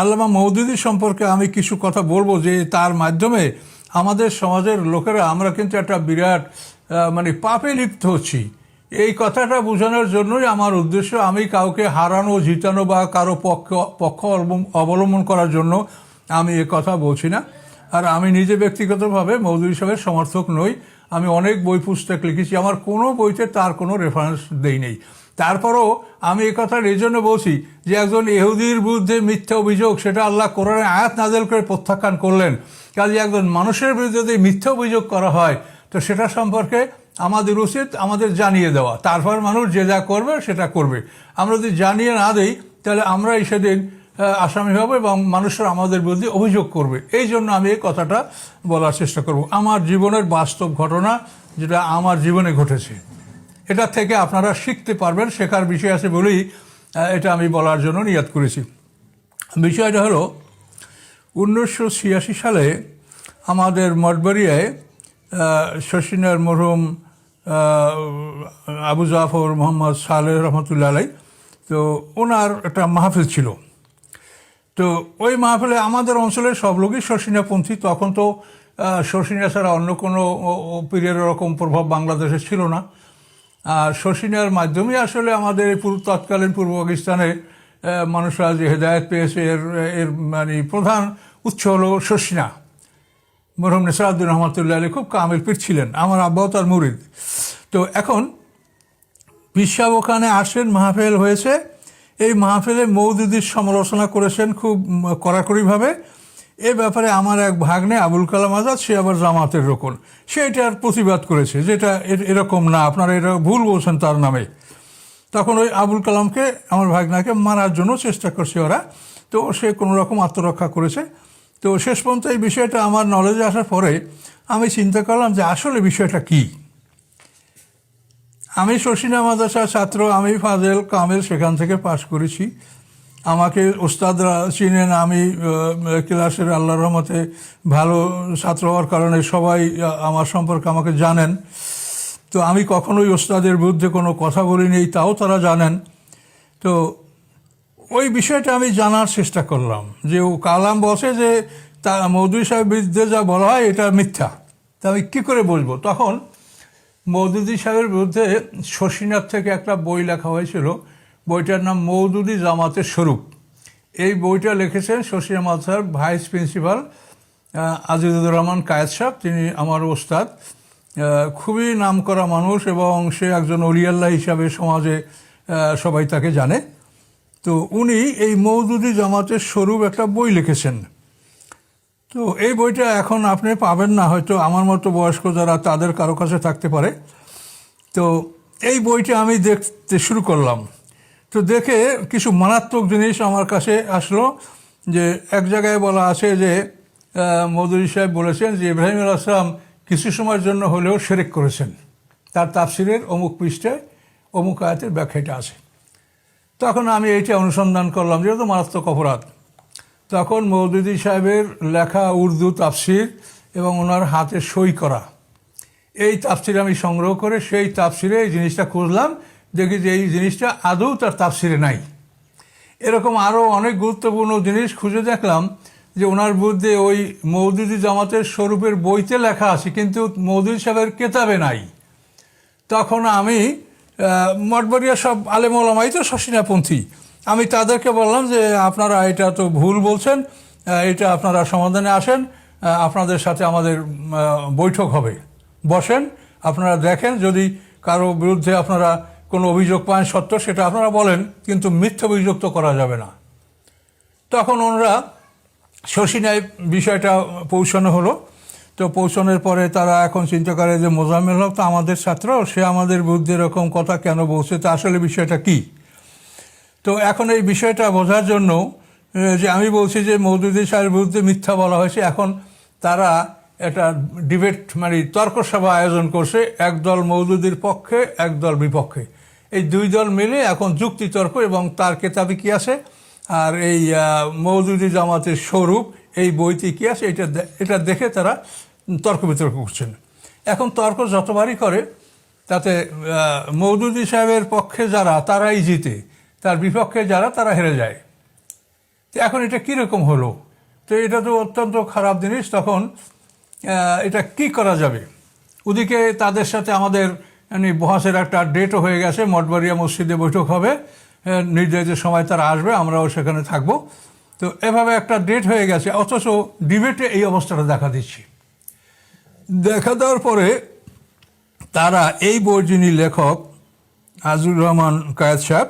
আল্লামা মওদুদী সম্পর্কে আমি কিছু কথা বলবো, যে তার মাধ্যমে আমাদের সমাজের লোকেরা আমরা কিন্তু একটা বিরাট মানে পাপে লিপ্ত হচ্ছি। এই কথাটা বোঝানোর জন্যই আমার উদ্দেশ্য। আমি কাউকে হারানো, জিতানো বা কারো পক্ষ অবলম্বন করার জন্য আমি এ কথা বলছি না। আর আমি নিজে ব্যক্তিগতভাবে মওদুদী সাহেবের সমর্থক নই। আমি অনেক বই পুস্তক লিখেছি, আমার কোনো বইতে তার কোনো রেফারেন্স দেই নেই। তারপরও আমি এই কথাটা এই জন্য বলছি যে একজন ইহুদির বিরুদ্ধে মিথ্যা অভিযোগ, সেটা আল্লাহ কোরআনে আয়াত নাযিল করে প্রত্যাখ্যান করলেন। কাজে একজন মানুষের বিরুদ্ধে যদি মিথ্যা অভিযোগ করা হয়, তো সেটা সম্পর্কে আমাদের উচিত আমাদের জানিয়ে দেওয়া। তারপর মানুষ যে যা করবে সেটা করবে। আমরা যদি জানিয়ে না দিই, তাহলে আমরাই সেদিন আসামি হব এবং মানুষরা আমাদের বিরুদ্ধে অভিযোগ করবে। এই জন্য আমি এই কথাটা বলার চেষ্টা করব। আমার জীবনের বাস্তব ঘটনা, যেটা আমার জীবনে ঘটেছে, এটা থেকে আপনারা শিখতে পারবেন, শেখার বিষয় আছে বলেই এটা আমি বলার জন্য নিয়াত করেছি। বিষয়টা হলো 1986 সালে আমাদের মঠবাড়িয়ায় শশিনার মরহুম আবু জাফর মোহাম্মদ সালেহ রহমতুল্লাহ আলাই, তো ওনার একটা মাহফিল ছিল। তো ওই মাহফিলে আমাদের অঞ্চলের সব লোকই শশিনাপন্থী। তখন তো শশিনা ছাড়া অন্য কোনো পীরের এরকম প্রভাব বাংলাদেশে ছিল না। আর শশিনার মাধ্যমেই আসলে আমাদের এই তৎকালীন পূর্ব পাকিস্তানে মানুষরা যে হেদায়েত পেয়েছে, এর মানে প্রধান উৎস হলো শশিনা। মরহুম নেসারউদ্দিন রহমতুল্লাহ আলী খুব কামিল পীর ছিলেন, আমার আব্বাও তার মুরিদ। তো এখন পীর সাহেব ওখানে আসেন, মাহফিল হয়েছে। এই মাহফিলে মওদুদীর সমালোচনা করেছেন খুব কড়াকড়িভাবে। এ ব্যাপারে আমার এক ভাগ্নে আবুল কালাম আজাদ, সে আবার জামাতের রোকন, সে এটার প্রতিবাদ করেছে, যেটা এরকম না, আপনারা এটা ভুল বলছেন তার নামে। তখন ওই আবুল কালামকে, আমার ভাগনাকে মারার জন্য চেষ্টা করছে ওরা। তো সে কোনো রকম আত্মরক্ষা করেছে। তো শেষ পর্যন্ত এই বিষয়টা আমার নলেজে আসার পরে আমি চিন্তা করলাম যে আসলে বিষয়টা কী। আমি শশিনা মাদ্রাসার ছাত্র, আমি ফাজেল কামেল সেখান থেকে পাশ করেছি। আমাকে ওস্তাদরা চিনেন, আমি ক্লাসের আল্লাহর রহমতে ভালো ছাত্র হওয়ার কারণে সবাই আমার সম্পর্কে আমাকে জানেন। তো আমি কখনোই ওস্তাদের বিরুদ্ধে কোনো কথা বলিনি, তাও তারা জানেন। তো ওই বিষয়টা আমি জানার চেষ্টা করলাম যে ও কালাম বলছে যে তা মওদুদী সাহেবের বিরুদ্ধে যা বলা হয় এটা মিথ্যা। তা আমি কী করে বলবো? তখন মওদুদী সাহেবের বিরুদ্ধে শশিনাথ থেকে একটা বই লেখা হয়েছিল, বইটার নাম মওদুদী জামাতের স্বরূপ। এই বইটা লিখেছেন শশিনা মাদ্রাসার vice principal Azizur Rahman Quaid সাহেব, তিনি আমার ওস্তাদ। খুবই নামকরা মানুষ এবং সে একজন অলিয়াল্লাহ হিসাবে সমাজে সবাই তাকে জানে। তো উনি এই মওদুদী জামাতের স্বরূপ একটা বই লিখেছেন। তো এই বইটা এখন আপনি পাবেন না, হয়তো আমার মতো বয়স্ক যারা তাদের কারো কাছে থাকতে পারে। তো এই বইটা আমি দেখতে শুরু করলাম। তো দেখে কিছু মারাত্মক জিনিস আমার কাছে আসলো। যে এক জায়গায় বলা আছে যে মওদুদী সাহেব বলেছেন যে ইব্রাহিম আলাইহিস সালাম কিছু সময়ের জন্য হলেও শিরক করেছেন। তার তাফসিরের অমুক পৃষ্ঠায় অমুক আয়াতের ব্যাখ্যাটা আছে। তখন আমি এইটা অনুসন্ধান করলাম, যেহেতু মারাত্মক অপরাধ। তখন মওদুদী সাহেবের লেখা উর্দু তাফসির এবং ওনার হাতে সই করা এই তাফসির আমি সংগ্রহ করে সেই তাফসিরে এই জিনিসটা খুঁজলাম, দেখি যে এই জিনিসটা আদৌ তার তাফসিরে নাই। এরকম আরও অনেক গুরুত্বপূর্ণ জিনিস খুঁজে দেখলাম যে ওনার বিরুদ্ধে ওই মওদুদী জামাতের স্বরূপের বইতে লেখা আছে, কিন্তু মওদুদী সাহেবের কেতাবে নাই। তখন আমি মঠবাড়িয়া সব আলেম ওলামাই তো শশিনাপন্থী, আমি তাদেরকে বললাম যে আপনারা এটা তো ভুল বলছেন, এটা আপনারা সমাধানে আসেন, আপনাদের সাথে আমাদের বৈঠক হবে, বসেন, আপনারা দেখেন, যদি কারো বিরুদ্ধে আপনারা কোনো অভিযোগ পান সত্য সেটা আপনারা বলেন, কিন্তু মিথ্যা অভিযোগ তো করা যাবে না। তখন ওনারা শশিনায় বিষয়টা পৌঁছানো হলো। তো পৌঁছানোর পরে তারা এখন চিন্তা করে যে মোজাম্মেল হক তো আমাদের ছাত্র, সে আমাদের বিরুদ্ধে এরকম কথা কেন বলছে, তা আসলে বিষয়টা কী। তো এখন এই বিষয়টা বোঝার জন্য যে আমি বলছি যে মওদুদী সাহেবের বিরুদ্ধে মিথ্যা বলা হয়েছে, এখন তারা একটা ডিবেট মানে তর্ক সভা আয়োজন করছে, একদল মওদুদীর পক্ষে একদল বিপক্ষে, এই দুই দল মিলে এখন যুক্তিতর্ক, এবং তার কেতাবে কী আছে আর এই মওদুদী জামাতের স্বরূপ এই বইতে কী আছে এটা দেখে তারা তর্ক বিতর্ক করছেন। এখন তর্ক যতবারই করে তাতে মওদুদী সাহেবের পক্ষে যারা তারাই জিতে, তার বিপক্ষে যারা তারা হেরে যায়। তো এখন এটা কীরকম হলো? তো এটা তো অত্যন্ত খারাপ জিনিস। তখন এটা কি করা যাবে? ওদিকে তাদের সাথে আমাদের বহাসের একটা ডেটও হয়ে গেছে, মঠবাড়িয়া মসজিদে বৈঠক হবে, নির্ধারিত সময় তারা আসবে, আমরাও সেখানে থাকব। তো এভাবে একটা ডেট হয়ে গেছে, অথচ ডিবেটে এই অবস্থাটা দেখা দিচ্ছি। দেখা দেওয়ার পরে তারা এই বইয়ের যিনি লেখক আজিজুর রহমান কায়েদ সাহেব,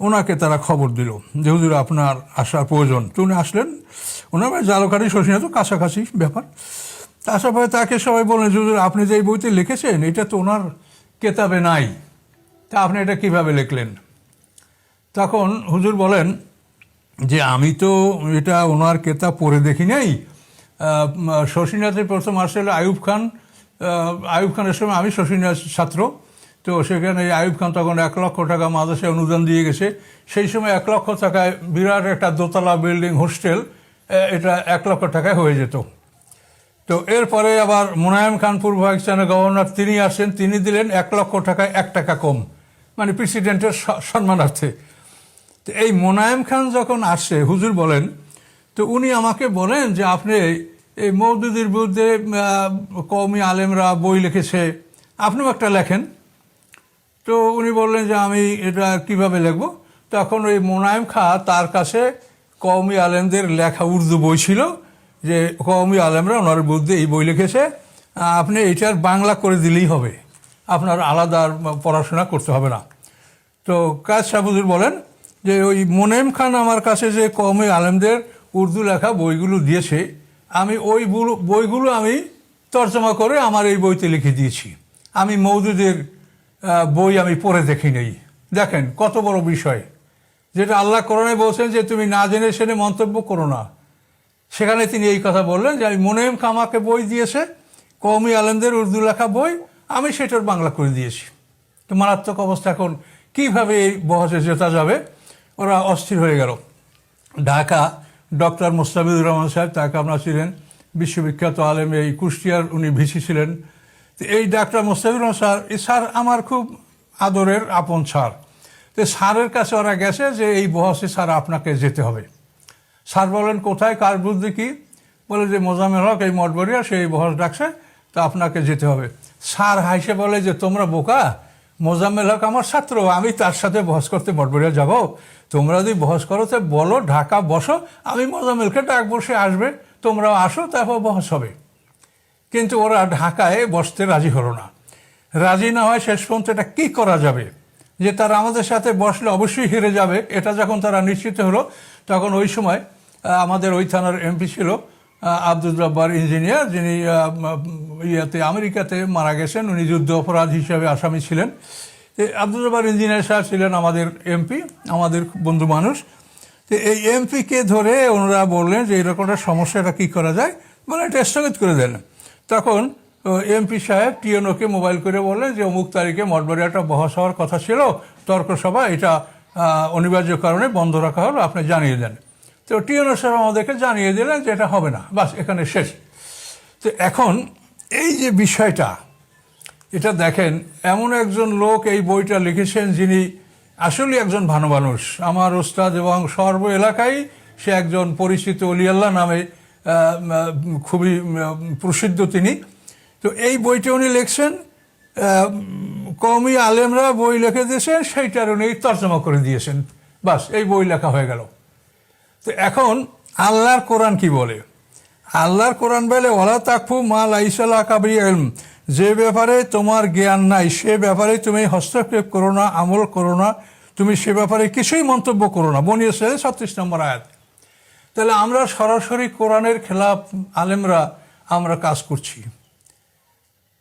ওনাকে তারা খবর দিল যে হুজুর আপনার আসার প্রয়োজন। তো উনি আসলেন, ওনার জালকাঠি শশীনা তো কাছাকাছি ব্যাপার। আসার পরে তাকে সবাই বললেন যে হুজুর আপনি যে এই বইতে লিখেছেন এটা তো ওনার কেতাবে নাই, তা আপনি এটা কিভাবে লিখলেন? তখন হুজুর বলেন যে আমি তো এটা ওনার কেতাব পড়ে দেখি নাই। শশীনাথে প্রথম আসলে আইয়ুব খানের সময় আমি শশীনাথ ছাত্র, তো সেখানে আইয়ুব খান তখন 1 লক্ষ টাকা মাদ্রাসায় অনুদান দিয়ে গেছে। সেই সময় 1 লক্ষ টাকায় বিরাট একটা দোতলা বিল্ডিং হোস্টেল, এটা 1 লক্ষ টাকায় হয়ে যেত। তো এরপরে আবার মোনায়েম খান পূর্ব পাকিস্তানের গভর্নর, তিনি আসেন, তিনি দিলেন 1 লক্ষ টাকায় 1 টাকা কম, মানে প্রেসিডেন্টের সম্মানার্থে। তো এই মোনায়েম খান যখন আসে, হুজুর বলেন, তো উনি আমাকে বলেন যে আপনি এই মওদুদির বিরুদ্ধে কওমি আলেমরা বই লিখেছে, আপনিও একটা লেখেন। তো উনি বললেন যে আমি এটা কিভাবে লিখব? তখন ওই মোনায়েম খান, তার কাছে কওমি আলেমদের লেখা উর্দু বই ছিল, যে কওমি আলেমরা ওনার বিরুদ্ধে এই বই লিখেছে, আপনি এটার বাংলা করে দিলেই হবে, আপনার আলাদা পড়াশোনা করতে হবে না। তো কায়েদ সাহেব হুজুর বলেন যে ওই মোনায়েম খান আমার কাছে যে কওমি আলেমদের উর্দু লেখা বইগুলো দিয়েছে, আমি ওই বইগুলো আমি তর্জমা করে আমার এই বইতে লিখে দিয়েছি। আমি মওদুদের বই আমি পড়ে দেখি নেই। দেখেন কত বড় বিষয়, যেটা আল্লাহ কোরআনে বলছেন যে তুমি না জেনে শুনে মন্তব্য করো না। সেখানে তিনি এই কথা বললেন যে আমি মোনায়েম খান আমাকে বই দিয়েছে, কওমি আলেমদের উর্দু লেখা বই, আমি সেটার বাংলা করে দিয়েছি। তো মারাত্মক অবস্থা। এখন কীভাবে এই বহসে জেতা যাবে? ওরা অস্থির হয়ে গেল। ঢাকা ডক্টর মোস্তাফিজুর রহমান সাহেব, তাকে আপনারা ছিলেন, বিশ্ববিখ্যাত আলেম, এই কুষ্টিয়ার উনি ভিসি ছিলেন। তো এই ডাক্তার মোস্তাফিজুর রহমান স্যার, এই স্যার আমার খুব আদরের আপন স্যার। তো স্যারের কাছে ওরা গেছে যে এই বহসে স্যার আপনাকে যেতে হবে। স্যার বলেন কোথায়, কার বুদ্ধি কি? বলে যে মোজাম্মেল হক এই মঠবাড়িয়া, সেই বহস ডাকছে, তো আপনাকে যেতে হবে। স্যার হাসে বলে যে তোমরা বোকা, মোজাম্মেল হক আমার ছাত্র, আমি তার সাথে বহস করতে মঠবাড়িয়া যাব? তোমরা যদি বহস করো তো বলো, ঢাকা বসো, আমি মোজাম্মেলকে ডাক বসে আসবে, তোমরাও আসো, তারপর বহস হবে। কিন্তু ওরা ঢাকায় বসতে রাজি হলো না। রাজি না হয় শেষ পর্যন্ত এটা কী করা যাবে, যে তারা আমাদের সাথে বসলে অবশ্যই হেরে যাবে, এটা যখন তারা নিশ্চিত হলো, তখন ওই সময় আমাদের ওই থানার এমপি ছিল আব্দুল জব্বার ইঞ্জিনিয়ার, যিনি আমেরিকাতে মারা গেছেন, উনি যুদ্ধ অপরাধ হিসাবে আসামি ছিলেন। আব্দুল জব্বার ইঞ্জিনিয়ার সাহেব ছিলেন আমাদের এমপি, আমাদের বন্ধু মানুষ। তো এই এমপিকে ধরে ওনারা বললেন যে এরকম একটা সমস্যাটা কী করা যায়, মানে এটা স্থগিত করে দেন। তখন এমপি সাহেব টিএনওকে মোবাইল করে বললেন যে অমুক তারিখে মঠবাড়িয়াটা বহস হওয়ার কথা ছিল, তর্কসভা, এটা অনিবার্য কারণে বন্ধ রাখা হলো, আপনি জানিয়ে দেন। তো টিএনও সাহেব আমাদেরকে জানিয়ে দিলেন যে এটা হবে না, বাস এখানে শেষ। তো এখন এই যে বিষয়টা, এটা দেখেন, এমন একজন লোক এই বইটা লিখেছেন যিনি আসলে একজন ভালো মানুষ, আমার ওস্তাদ, এবং সর্ব এলাকায় সে একজন পরিচিত অলিয়াল্লাহ নামে খুবই প্রসিদ্ধ তিনি। তো এই বইটা উনি লিখছেন, কওমি আলেমরা বই লিখে দিয়েছেন, সেইটার উনি তর্জমা করে দিয়েছেন, বাস এই বই লেখা হয়ে গেল। তো এখন আল্লাহর কোরআন কি বলে? আল্লাহর কোরআন বলে ওয়ালা তাকফু মা লাইসা লাকা বিহি ইলম, যে ব্যাপারে তোমার জ্ঞান নাই সে ব্যাপারে তুমি হস্তক্ষেপ করো না, আমল করো না, তুমি সে ব্যাপারে কিছুই মন্তব্য করো না। বনী ইসরাঈল 36 নম্বর আয়াত। তাহলে আমরা সরাসরি কোরআনের খেলাফ আলেমরা আমরা কাজ করছি।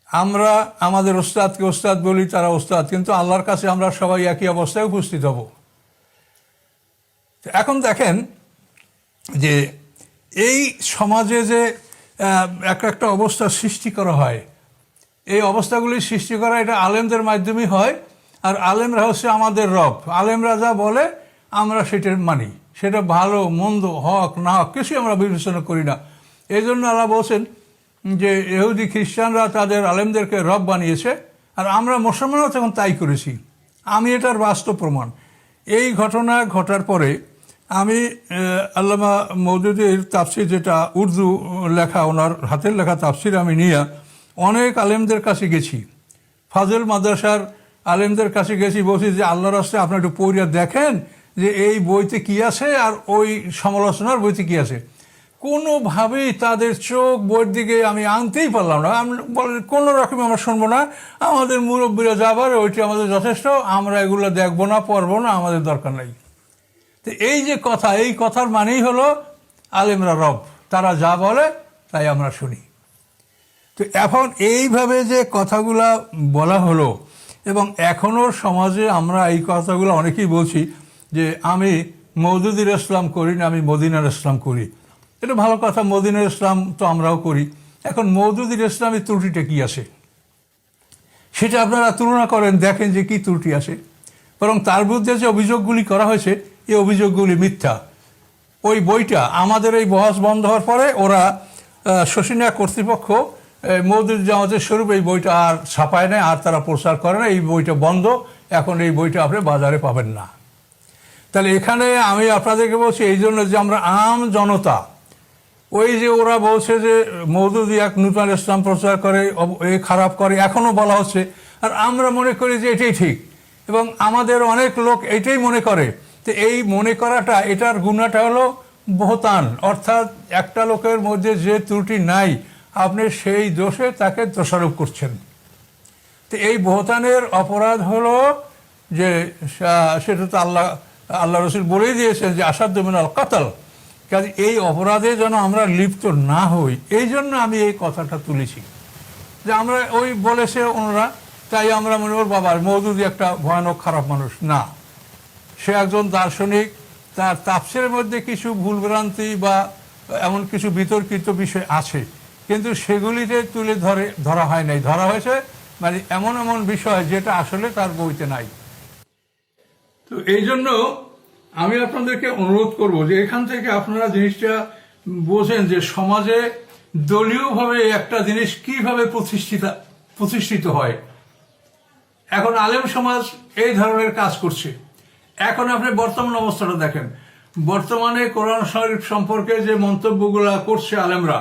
আমরা আমাদের ওস্তাদকে ওস্তাদ বলি, তারা ওস্তাদ, কিন্তু আল্লাহর কাছে আমরা সবাই একই অবস্থায় উপস্থিত হব। এখন দেখেন যে এই সমাজে যে একটা অবস্থা সৃষ্টি করা হয়, এই অবস্থাগুলি সৃষ্টি করা এটা আলেমদের মাধ্যমেই হয়। আর আলেমরা হচ্ছে আমাদের রব। আলেমরা যা বলে আমরা সেটা মানি, সেটা ভালো মন্দ, হক না হক, কিছুই আমরা বিবেচনা করি না। এই জন্য আল্লাহ বলছেন যে ইহুদি খ্রিস্টানরা তাদের আলেমদেরকে রব বানিয়েছে, আর আমরা মুসলমানরা তখন তাই করেছি। আমি এটার বাস্তব প্রমাণ। এই ঘটনা ঘটার পরে আমি আল্লামা মওদুদীর তাফসির, যেটা উর্দু লেখা, ওনার হাতের লেখা তাফসির আমি নিয়ে অনেক আলেমদের কাছে গেছি, ফাজল মাদ্রাসার আলেমদের কাছে গেছি, বলছি যে আল্লাহর রাস্তায় আপনার একটু পড়িয়া দেখেন যে এই বইতে কি আছে আর ওই সমালোচনার বইতে কি আছে। কোনোভাবেই তাদের চোখ বইয়ের দিকে আমি আনতেই পারলাম না। আমি কোনো রকমই আমরা শুনবো না, আমাদের মুরব্বীরা যাবার ওইটি আমাদের যথেষ্ট, আমরা এগুলো দেখবো না, পড়বো না, আমাদের দরকার নাই। তো এই যে কথা, এই কথার মানেই হলো আলেমরা রব, তারা যা বলে তাই আমরা শুনি। তো এখন এইভাবে যে কথাগুলা বলা হলো, এবং এখনও সমাজে আমরা এই কথাগুলো অনেকেই বলছি যে আমি মওদুদীর ইসলাম করি না, আমি মদিনার ইসলাম করি। এটা ভালো কথা, মদিনার ইসলাম তো আমরাও করি। এখন মওদুদীর ইসলামের ত্রুটিটা কি আছে সেটা আপনারা তুলনা করেন, দেখেন যে কি ত্রুটি আছে। বরং তার বিরুদ্ধে যে অভিযোগগুলি করা হয়েছে, এই অভিযোগগুলি মিথ্যা। ওই বইটা আমাদের এই বহস বন্ধ হওয়ার পরে ওরা শোষণীয় কর্তৃপক্ষ মওদুদী জামাতের স্বরূপ এই বইটা আর ছাপায় নেয়, আর তারা প্রচার করে না, এই বইটা বন্ধ। এখন এই বইটা আপনি বাজারে পাবেন না। তাহলে এখানে আমি আপনাদেরকে বলছি এই জন্য যে আমরা আম জনতা, ওই যে ওরা বলছে যে মওদুদী এক নূতন ইসলাম প্রচার করে, এ খারাপ করে, এখনও বলা হচ্ছে, আর আমরা মনে করি যে এটাই ঠিক, এবং আমাদের অনেক লোক এটাই মনে করে। তো এই মনে করাটা, এটার গুণাটা হলো বহতান, অর্থাৎ একটা লোকের মধ্যে যে ত্রুটি নাই আপনি সেই দোষে তাকে দোষারোপ করছেন। তো এই বহতানের অপরাধ হলো যে সেটা তো আল্লাহ রসুল বলেই দিয়েছেন যে আসাদ্দু মিনাল কাতল। কাজে এই অপরাধে যেন আমরা লিপ্ত না হই, এই জন্য আমি এই কথাটা তুলেছি। যে আমরা ওই বলেছে ওনারা, তাই আমরা মনে করি বাবার মওদুদী একটা ভয়ানক খারাপ মানুষ না। সে একজন দার্শনিক, তার তাফসিরের মধ্যে কিছু ভুলভ্রান্তি বা এমন কিছু বিতর্কিত বিষয় আছে, কিন্তু সেগুলিতে তুলে ধরা হয় নাই, ধরা হয়েছে মানে এমন এমন বিষয় যেটা আসলে তার বইতে নাই। তো এই জন্য আমি আপনাদেরকে অনুরোধ করব যে এখান থেকে আপনারা জিনিসটা বোঝেন যে সমাজে দলীয়ভাবে একটা জিনিস কিভাবে প্রতিষ্ঠিত হয়। এখন আলেম সমাজ এই ধরনের কাজ করছে। এখন আপনি বর্তমান অবস্থাটা দেখেন, বর্তমানে কোরআন শরীফ সম্পর্কে যে মন্তব্যগুলা করছে আলেমরা,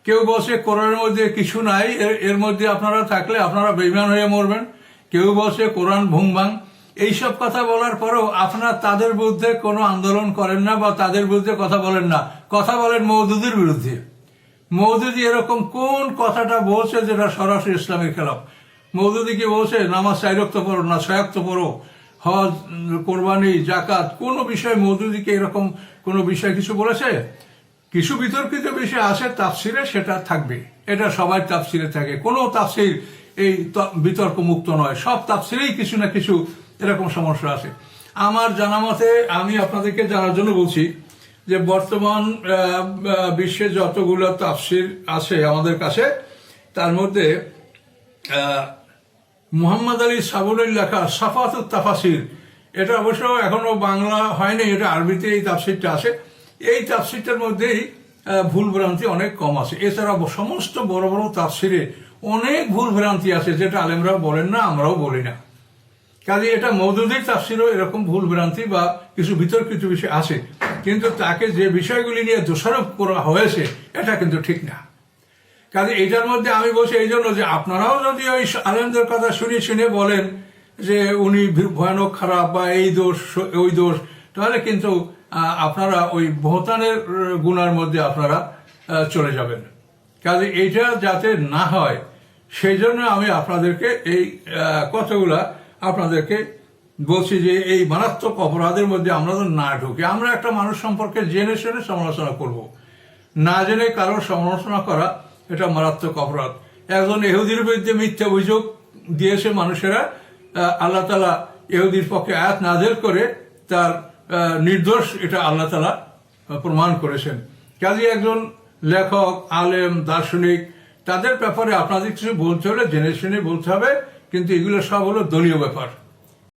কেউ বলছে কোরআনের মধ্যে কিছু নাই, এর মধ্যে আপনারা থাকলে আপনারা বেঈমান হয়ে মরবেন। কেউ বলছে কোরআন ভুংবাং। এইসব কথা বলার পরেও আপনারা তাদের বিরুদ্ধে কোনো আন্দোলন করেন না বা তাদের বিরুদ্ধে কথা বলেন না, কথা বলেন মওদুদীর বিরুদ্ধে। মওদুদী এরকম কোন কথাটা বলছে যেটা সরাসরি ইসলামের খেলাফ? মওদুদী কি বলছে নামাজ 4 ওয়াক্ত পড়ো না 6 ওয়াক্ত পড়ো, হজ, কোরবানি, জাকাত, কোন বিষয় মওদুদীকে এরকম কোন বিষয় কিছু বলেছে? কিছু বিতর্কিত বিষয় আছে তাফসিরে, সেটা থাকবে, এটা সবাই তাফসিরে থাকে। কোনো তাফসির এই বিতর্ক মুক্ত নয়, সব তাফসিরেই কিছু না কিছু এরকম সমস্যা আছে। আমার জানা মতে, আমি আপনাদেরকে জানার জন্য বলছি যে বর্তমান বিশ্বে যতগুলো তাফসির আছে আমাদের কাছে, তার মধ্যে মুহাম্মদ আলী সাবুনের লেখা সাফাতুত তাফাসির, এটা অবশ্য এখনো বাংলা হয়নি, এটা আরবিতে এই তাফসিরটা আছে। এই তাফসিরটার মধ্যেই ভুল ভ্রান্তি অনেক কম আছে। এছাড়া সমস্ত বড় বড় তাফসিরে অনেক ভুল ভ্রান্তি আছে যেটা আলেমরাও বলেন না, আমরাও বলি না। কাজে এটা মওদুদীর তাফসিরও এরকম ভুল ভ্রান্তি বা কিছু বিতর্কিত বিষয় আছে, কিন্তু তাকে যে বিষয়গুলি নিয়ে দোষারোপ করা হয়েছে এটা কিন্তু ঠিক না। কাজে এটার মধ্যে আমি বলছি এই জন্য যে আপনারাও যদি ওই আলেমদের কথা শুনে শুনে বলেন যে উনি ভয়ানক খারাপ বা এই দোষ ওই দোষ, তাহলে কিন্তু আপনারা ওই বহতানের গুণার মধ্যে আপনারা চলে যাবেন। কাজে এইটা যাতে না হয় সেই জন্য আমি আপনাদেরকে এই কথাগুলা আপনাদেরকে বলছি যে এই মারাত্মক অপরাধের মধ্যে আমরা না ঢুকে, আমরা একটা মানুষ সম্পর্কে জেনে শুনে সমালোচনা করব, না জেনে কারোর সমালোচনা করা এটা মারাত্মক অপরাধ। একজন ইহুদির বিরুদ্ধে মিথ্যা অভিযোগ দিয়েছে মানুষেরা, আল্লাহ তাআলা ইহুদির পক্ষে আয়াত নাযিল করে তার নির্দোষ এটা আল্লাহ তাআলা প্রমাণ করেছেন। কাজে একজন লেখক, আলেম, দার্শনিক, তাদের ব্যাপারে আপনাদের কিছু বলতে হলে জেনে শুনে বলতে হবে, কিন্তু এগুলো সব হলো দলীয় ব্যাপার।